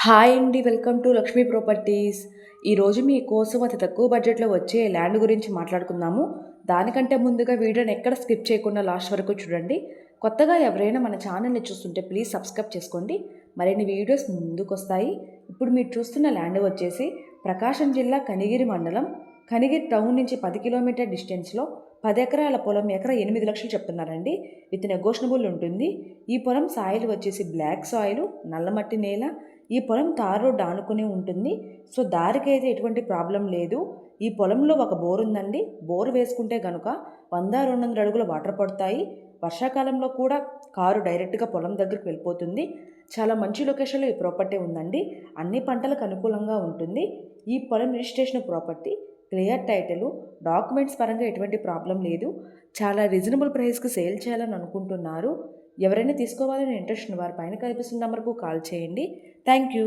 Hi అండి, welcome to Lakshmi properties. ఈరోజు మీకోసం అతి తక్కువ బడ్జెట్లో వచ్చే ల్యాండ్ గురించి మాట్లాడుకుందాము. దానికంటే ముందుగా వీడియోని ఎక్కడ స్కిప్ చేయకుండా లాస్ట్ వరకు చూడండి. కొత్తగా ఎవరైనా మన ఛానల్ని చూస్తుంటే ప్లీజ్ సబ్స్క్రైబ్ చేసుకోండి. మరిన్ని వీడియోస్ ముందుకు వస్తాయి. ఇప్పుడు మీరు చూస్తున్న ల్యాండ్ వచ్చేసి ప్రకాశం జిల్లా కనిగిరి మండలం, కనిగిరి టౌన్ నుంచి 10 కిలోమీటర్ డిస్టెన్స్లో 10 ఎకరాల పొలం, ఎకరా 8 లక్షలు చెప్తున్నారండి. విత్ నెగోషియబుల్ ఉంటుంది. ఈ పొలం సాయిల్ వచ్చేసి బ్లాక్ సాయిల్, నల్లమట్టి నేల. ఈ పొలం తార్ రోడ్ ఆనుకుని ఉంటుంది. సో దారికి అయితే ఎటువంటి ప్రాబ్లం లేదు. ఈ పొలంలో ఒక బోర్ ఉందండి. బోర్ వేసుకుంటే కనుక 100-200 అడుగుల వాటర్ పడతాయి. వర్షాకాలంలో కూడా కారు డైరెక్ట్గా పొలం దగ్గరికి వెళ్ళిపోతుంది. చాలా మంచి లొకేషన్లో ఈ ప్రాపర్టీ ఉందండి. అన్ని పంటలకు అనుకూలంగా ఉంటుంది. ఈ పొలం registration property, clear title, documents పరంగా ఎటువంటి ప్రాబ్లం లేదు. చాలా రీజనబుల్ ప్రైస్కి సేల్ చేయాలని అనుకుంటున్నారు. ఎవరైనా తీసుకోవాలని ఇంట్రెస్ట్ ఉన్న వారి పైన కనిపిస్తున్న నెంబర్కు కాల్ చేయండి. Thank you.